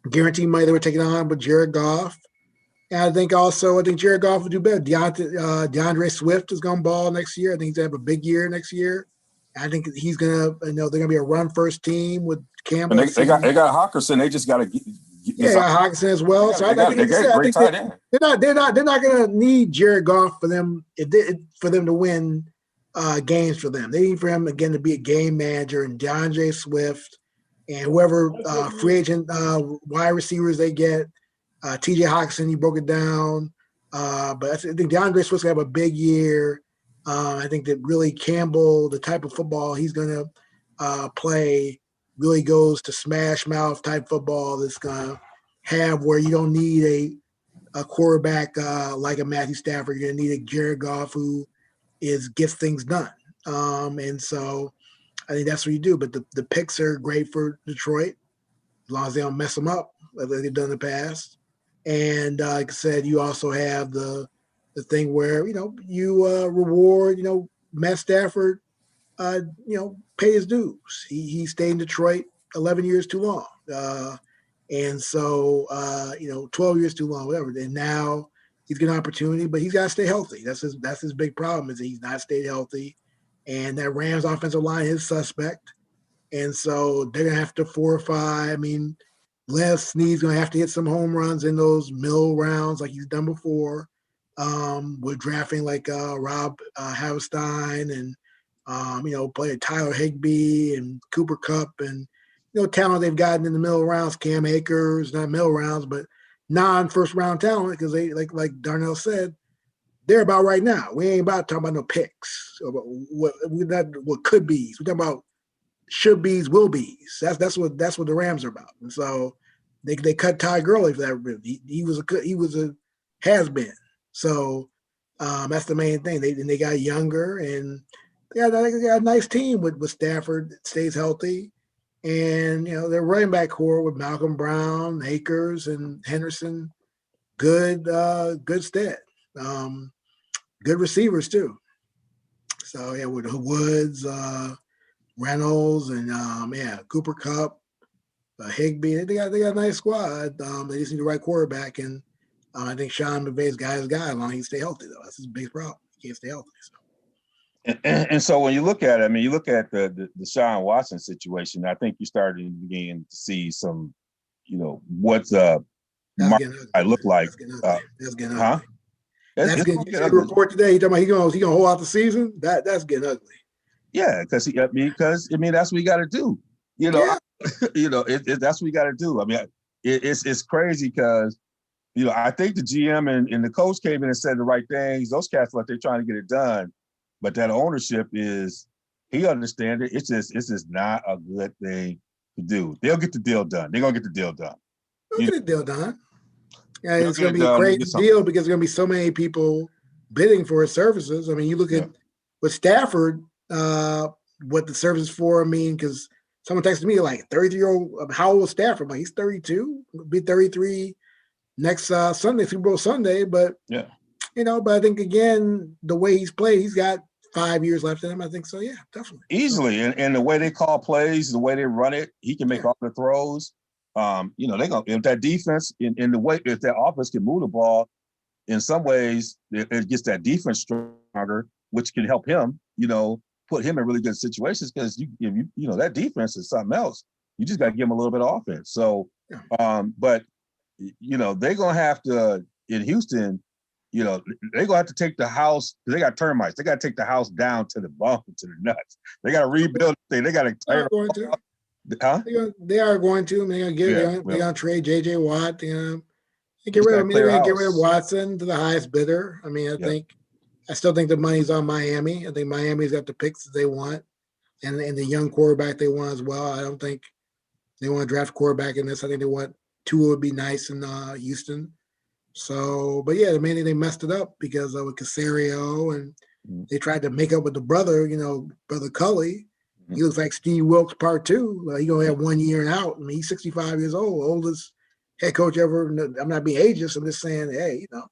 guaranteed money they were taking on with Jared Goff. And I think Jared Goff would do better. DeAndre Swift is going to ball next year. I think he's going to have a big year next year. I think he's going to, they're going to be a run-first team with Campbell. And they got Hockenson. They just got to Hockenson as well. So they're not going to need Jared Goff for them to win games for them. They need for him again to be a game manager, and DeAndre Swift and whoever free agent wide receivers they get. T.J. Hockenson, you broke it down, but I think DeAndre Swift's gonna have a big year. I think that really Campbell, the type of football he's gonna play, really goes to smash mouth type football that's gonna have where you don't need a quarterback like a Matthew Stafford. You're gonna need a Jared Goff who gets things done. And so I think that's what you do. But the picks are great for Detroit as long as they don't mess them up like they've done in the past. And like I said, you also have the thing where you reward Matt Stafford, pay his dues. He stayed in Detroit 11 years too long. And so, 12 years too long, whatever. And now he's got an opportunity, but he's got to stay healthy. That's his big problem is that he's not stayed healthy. And that Rams offensive line is suspect. And so they're going to have to fortify. I mean, Les Snead's going to have to hit some home runs in those middle rounds like he's done before. We're drafting like Rob Haverstein and, player Tyler Higbee and Cooper Kupp and, talent they've gotten in the middle rounds, Cam Akers, not middle rounds, but non-first round talent because they, like Darnell said, they're about right now. We ain't about talking about no picks. We're not what could be's. We're talking about should be's, will be's. That's what the Rams are about. And so they cut Ty Gurley for that. He was a has been. So that's the main thing. They got younger and they got a nice team with Stafford that stays healthy. And their running back core with Malcolm Brown, Akers, and Henderson, good stat. Good receivers too. So yeah, with Woods, Reynolds, and Cooper Kupp, Higbee. They got a nice squad. They just need the right quarterback, and I think Sean McVay's guy is guy as long as he stay healthy though. That's his big problem. He can't stay healthy. So. And so when you look at it, I mean, you look at the Deshaun Watson situation, I think you started to begin to see some, what's I look like. That's getting ugly. Huh? That's getting ugly. Report today. He talking about he gonna hold out the season. That's getting ugly. Yeah, because that's what you got to do. That's what you got to do. I mean, it's crazy because I think the GM and the coach came in and said the right things. Those cats like they're trying to get it done, but that ownership he understands it. It's just not a good thing to do. They'll get the deal done. They're gonna get the deal done. They'll get the deal done. Yeah, it's gonna be a crazy deal because there's gonna be so many people bidding for his services. I mean, you look at with Stafford, what the service for. I mean, because someone texted me like 33-year-old. How old is Stafford? I'm like, he's 32. He'll be 33 next Sunday, Super Bowl Sunday. But but I think again, the way he's played, he's got 5 years left in him. I think so. Yeah, definitely. Easily, and the way they call plays, the way they run it, he can make all the throws. They're gonna if that defense in the way if that offense can move the ball, in some ways it gets that defense stronger, which can help him. Put him in really good situations because that defense is something else. You just got to give him a little bit of offense. So, but they're gonna have to in Houston. They're gonna have to take the house because they got termites. They got to take the house down to the bone, to the nuts. They got to rebuild the thing. They got to tear it up. Huh? They are going to. I mean, they're gonna trade J.J. Watt. They get rid of Watson to the highest bidder. I mean, I still think the money's on Miami. I think Miami's got the picks that they want, and the young quarterback they want as well. I don't think they want to draft quarterback in this. I think they want Tua would be nice in Houston. So, but yeah, mainly they messed it up because with Caserio and they tried to make up with the brother. Brother Cully. He looks like Steve Wilkes Part 2. He's going to have 1 year out. I mean, he's 65 years old, oldest head coach ever. I'm not being ageist. I'm just saying, hey, but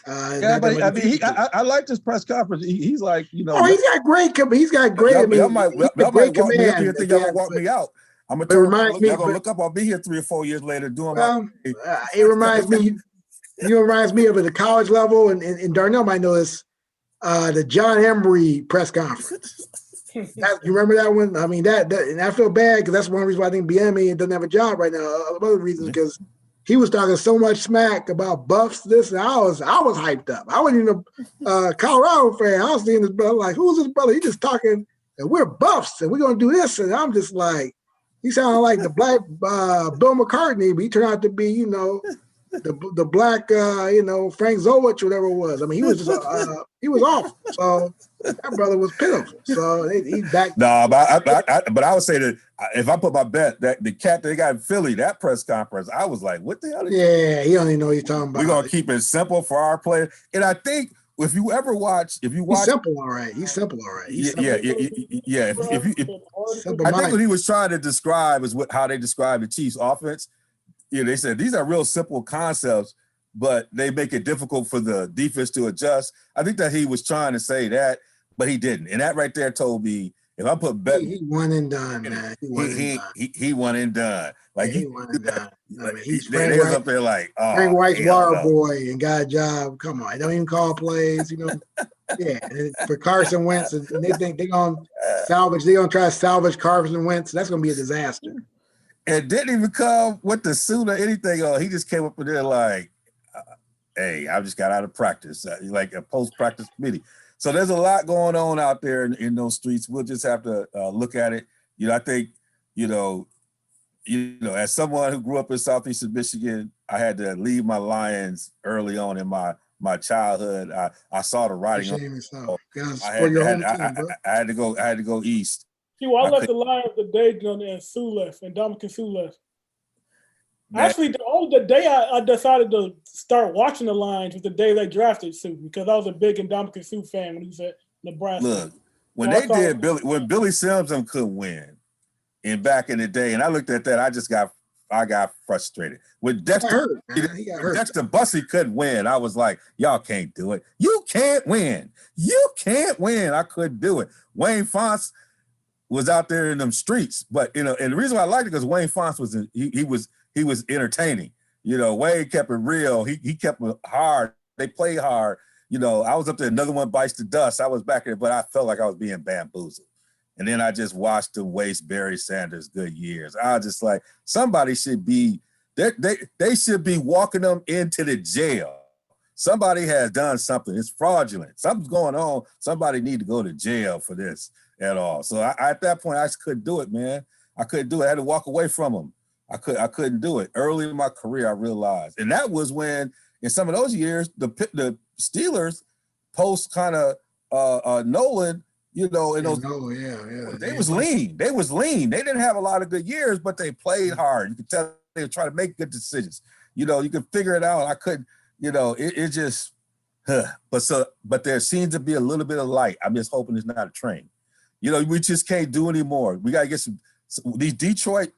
I mean, I like this press conference. He's like, he's got great. He's got great. Y'all might walk me up here and think y'all gonna walk me out. I'm gonna turn around. Y'all gonna look up. I'll be here 3 or 4 years later doing it reminds me. Reminds me of at the college level, and Darnell might know this. The John Emery press conference. You remember that one? I mean, and I feel bad because that's one reason why I think Bieniemy doesn't have a job right now. Other reasons because he was talking so much smack about Buffs. This and I was hyped up. I wasn't even a Colorado fan. I was seeing this brother like, who's this brother? He's just talking, and we're Buffs, and we're gonna do this, and I'm just like, he sounded like the black Bill McCartney, but he turned out to be, the black, Frank Zolwich, whatever it was. I mean, he was just, he was awful. So that brother was pitiful. So he's back. No, but I would say that if I put my bet that the cat they got in Philly, that press conference, I was like, what the hell? Yeah, he don't even know what he's talking about. We're gonna keep it simple for our players, and I think. If you watch, he's simple, all right. He's simple, all right. Yeah. I think what he was trying to describe is how they describe the Chiefs' offense. They said these are real simple concepts, but they make it difficult for the defense to adjust. I think that he was trying to say that, but he didn't. And that right there told me if I put bet, he won and done, man. He won and done. Like he won and done. I mean, he's they was up there like Frank White's water boy and got a job. Come on, don't even call plays. Yeah. And for Carson Wentz, and they think they're gonna salvage. They're gonna try to salvage Carson Wentz. That's gonna be a disaster. And didn't even come with the suit or anything. He just came up in there like, "Hey, I just got out of practice, like a post-practice committee." So there's a lot going on out there in those streets. We'll just have to look at it. I think, as someone who grew up in Southeastern Michigan, I had to leave my Lions early on in my childhood. I saw the writing. I had to go east. I left the Lions the day and Sue left, and Dominican Sue left. Man. Actually, the day I decided to start watching the Lions was the day they drafted Sue, because I was a big Dominican Sue fan when he was at Nebraska. Look, when Billy Sims couldn't win, in back in the day. And I looked at that, I got frustrated. With Dexter, He got hurt. Dexter Bussey couldn't win. I was like, y'all can't do it. You can't win. You can't win. I couldn't do it. Wayne Fontes was out there in them streets, but and the reason why I liked it because Wayne Fontes he was entertaining. Wayne kept it real. He kept it hard. They played hard. I was up there. Another one bites the dust. I was back there, but I felt like I was being bamboozled. And then I just watched them waste Barry Sanders good years. I was just like, somebody should be they should be walking them into the jail. Somebody has done something. It's fraudulent. Something's going on. Somebody need to go to jail for this at all. So at that point, I just couldn't do it, man. I couldn't do it. I had to walk away from them. I couldn't do it. Early in my career, I realized. And that was when, in some of those years, the Steelers post kind of Nolan, and those they was lean. They was lean. They didn't have a lot of good years, but they played hard. You could tell they were trying to make good decisions. You could figure it out. I couldn't, it just but there seems to be a little bit of light. I'm just hoping it's not a train. We just can't do anymore. We gotta get some these Detroit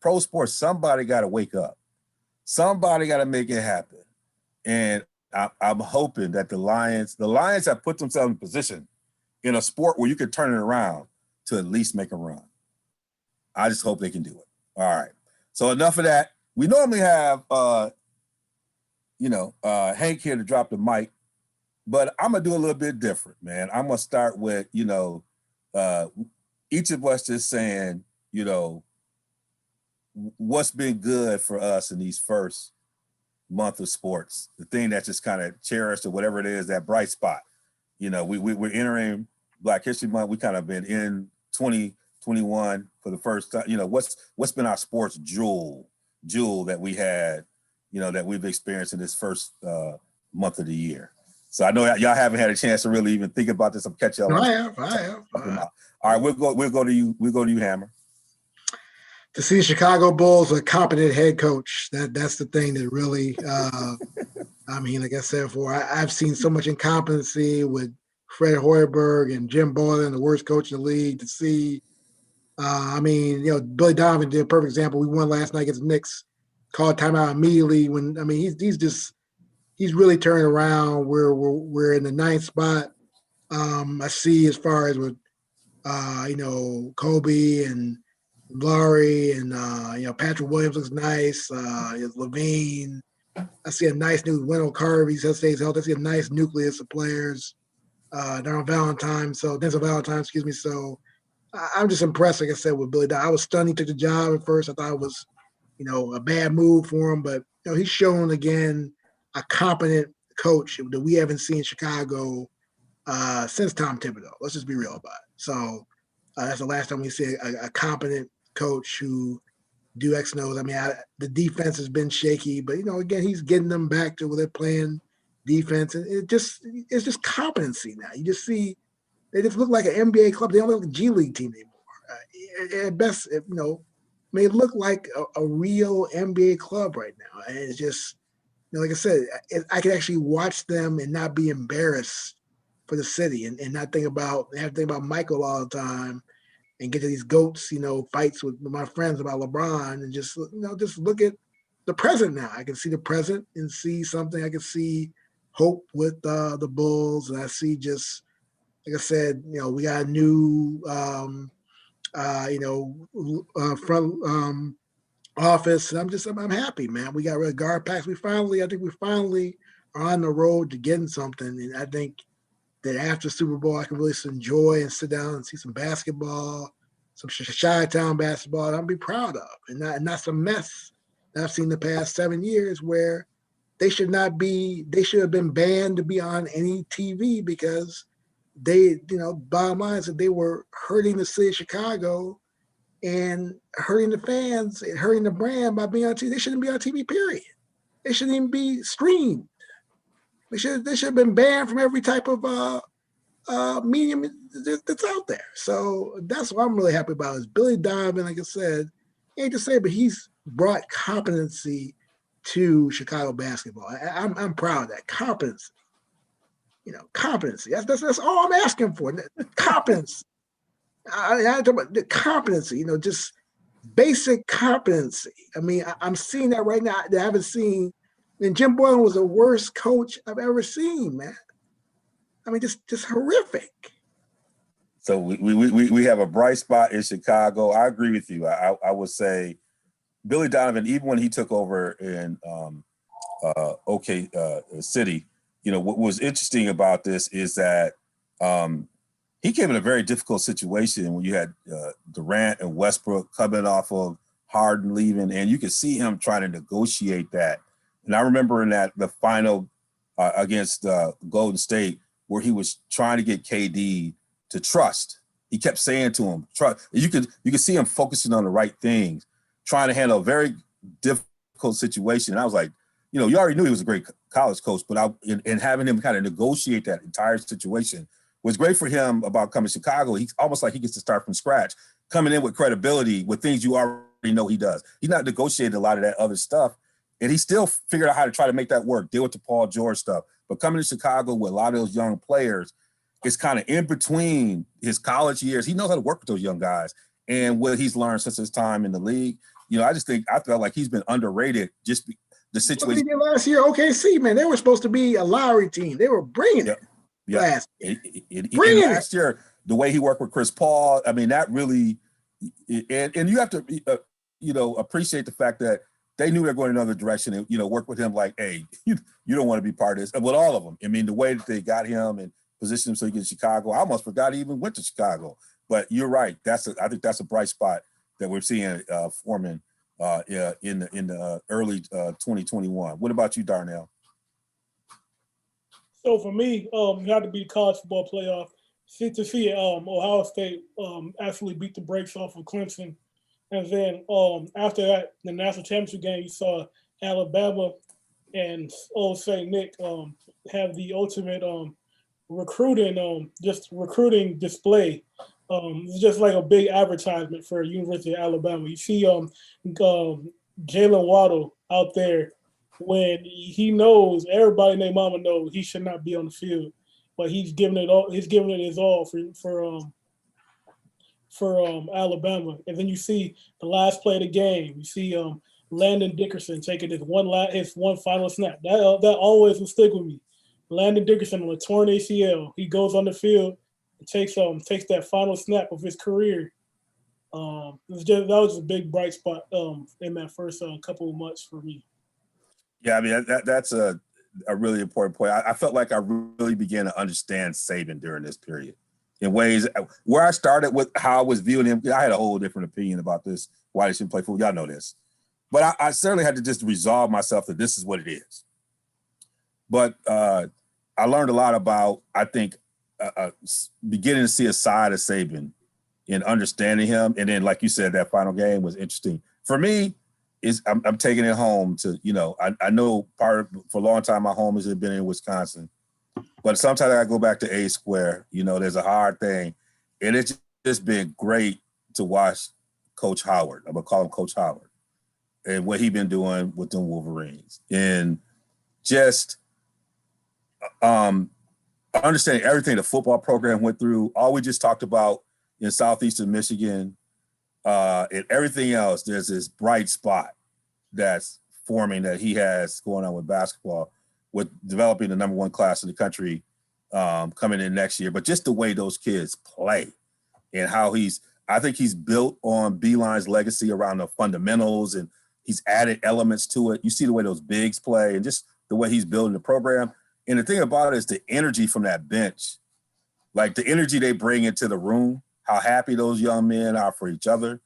pro sports, somebody gotta wake up. Somebody gotta make it happen. And I'm hoping that the Lions have put themselves in position in a sport where you can turn it around to at least make a run. I just hope they can do it. All right. So enough of that. We normally have Hank here to drop the mic, but I'm gonna do a little bit different, man. I'm gonna start with, each of us just saying, what's been good for us in these first month of sports, the thing that's just kind of cherished or whatever it is, that bright spot. We're entering Black History Month. We kind of been in 2021 for the first time. What's been our sports jewel that we had, that we've experienced in this first month of the year. So I know y'all haven't had a chance to really even think about this. I'll catch y'all. I have. All right, we'll go to you. We'll go to you, Hammer. To see the Chicago Bulls a competent head coach, that's the thing that really, like I said before, I've seen so much incompetency with Fred Hoiberg and Jim Boylan, the worst coach in the league. To see, Billy Donovan did a perfect example. We won last night against the Knicks, called timeout immediately. He's really turning around. We're in the 9th spot. I see as far as with Kobe and Laurie and Patrick Williams looks nice. Levine. I see a nice new Wendell Carter. He stays healthy. I see a nice nucleus of players. Denzel Valentine. Excuse me. So I'm just impressed, like I said, with Billy Donovan. I was stunned he took the job at first. I thought it was, a bad move for him, but he's shown again a competent coach that we haven't seen in Chicago since Tom Thibodeau. Let's just be real about it. So that's the last time we see a competent coach who do X and O's. The defense has been shaky, but again, he's getting them back to where they're playing defense, and it's just competency now. You just see they just look like an NBA club. They don't look like a G League team anymore. At best, may look like a real NBA club right now, and it's just like I said, I could actually watch them and not be embarrassed for the city, and not have to think about Michael all the time, and get to these goats, fights with my friends about LeBron, and just look at the present now. I can see the present and see something. I can see hope with the Bulls, and I see just like I said, we got a new front office, and I'm happy, man. We got rid of GarPax. I think we finally are on the road to getting something, and I think that after Super Bowl, I can really enjoy and sit down and see some basketball, some Chi-Town basketball that I'll be proud of, and not some mess that I've seen the past 7 years where they should have been banned to be on any TV because they, bottom line is that they were hurting the city of Chicago and hurting the fans and hurting the brand by being on TV. They shouldn't be on TV, period. They shouldn't even be streamed. They should have been banned from every type of medium that's out there. So that's what I'm really happy about is Billy Donovan, like I said, ain't to say, but he's brought competency to Chicago basketball. I'm proud of that. Competency. Competency. That's all I'm asking for. Competence. I talk about the competency, just basic competency. I mean, I'm seeing that right now that I haven't seen. And Jim Boylan was the worst coach I've ever seen, man. I mean, just horrific. So we have a bright spot in Chicago. I agree with you. I would say Billy Donovan, even when he took over in OK City, what was interesting about this is that he came in a very difficult situation when you had Durant and Westbrook coming off of Harden leaving, and you could see him trying to negotiate that. And I remember in the final against Golden State, where he was trying to get KD to trust. He kept saying to him, trust. You could see him focusing on the right things, trying to handle a very difficult situation. And I was like, you already knew he was a great college coach, but and having him kind of negotiate that entire situation was great for him about coming to Chicago. He's almost like he gets to start from scratch, coming in with credibility, with things you already know he does. He's not negotiated a lot of that other stuff, and he still figured out how to try to make that work, deal with the Paul George stuff. But coming to Chicago with a lot of those young players, it's kind of in between his college years. He knows how to work with those young guys and what he's learned since his time in the league. I felt like he's been underrated. Just the situation. Last year, OKC, man, they were supposed to be a Lowry team. They were bringing it. Yeah. Last year, the way he worked with Chris Paul, I mean, that really, and you have to, appreciate the fact that they knew they're going another direction and, work with him like, hey, you don't want to be part of this. And with all of them, I mean, the way that they got him and positioned him so he gets Chicago, I almost forgot he even went to Chicago. But you're right. I think that's a bright spot that we're seeing forming in the early 2021. What about you, Darnell? So for me, you have to be the college football playoff. To see Ohio State actually beat the brakes off of Clemson. And then after that, the national championship game, you saw Alabama and Old St. Nick have the ultimate recruiting display. It's just like a big advertisement for University of Alabama. You see Jalen Waddle out there when he knows, everybody and their mama knows he should not be on the field, but he's giving it all. He's giving it his all for Alabama. And then you see the last play of the game. You see Landon Dickerson taking his one final snap. That always will stick with me. Landon Dickerson on a torn ACL. He goes on the field and takes that final snap of his career. That was a big bright spot in that first couple of months for me. Yeah, I mean that's a really important point. I felt like I really began to understand Saban during this period in ways where I started with how I was viewing him. I had a whole different opinion about this, why they shouldn't play football. Y'all know this. But I certainly had to just resolve myself that this is what it is. But I learned a lot about, I think, beginning to see a side of Saban and understanding him. And then, like you said, that final game was interesting. For me, I'm taking it home to, I know for a long time my home has been in Wisconsin. But sometimes I go back to A Square, there's a hard thing. And it's just been great to watch Coach Howard. I'm going to call him Coach Howard. And what he's been doing with them Wolverines. And just understanding everything the football program went through, all we just talked about in Southeastern Michigan, and everything else, there's this bright spot that's forming that he has going on with basketball, with developing the number one class in the country coming in next year. But just the way those kids play and how I think he's built on Beilein's legacy around the fundamentals, and he's added elements to it. You see the way those bigs play and just the way he's building the program. And the thing about it is the energy from that bench, like the energy they bring into the room, how happy those young men are for each other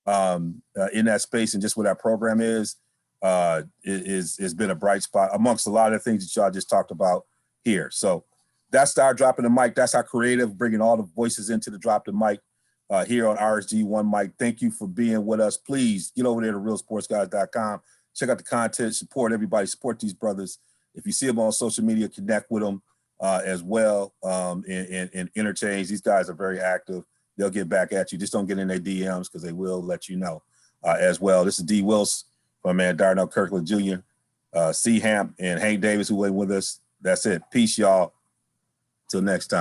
in that space, and just what that program is been a bright spot amongst a lot of the things that y'all just talked about here. So that's our Dropping the Mic. That's our creative, bringing all the voices into the Drop the Mic here on RSG One Mic. Thank you for being with us. Please get over there to realsportsguys.com. Check out the content, support everybody, support these brothers. If you see them on social media, connect with them as well and interchange. These guys are very active. They'll get back at you. Just don't get in their DMs because they will let you know as well. This is D. Wills, my man Darnell Kirkland Jr., C. Hamp, and Hank Davis, who went with us. That's it. Peace, y'all. Till next time.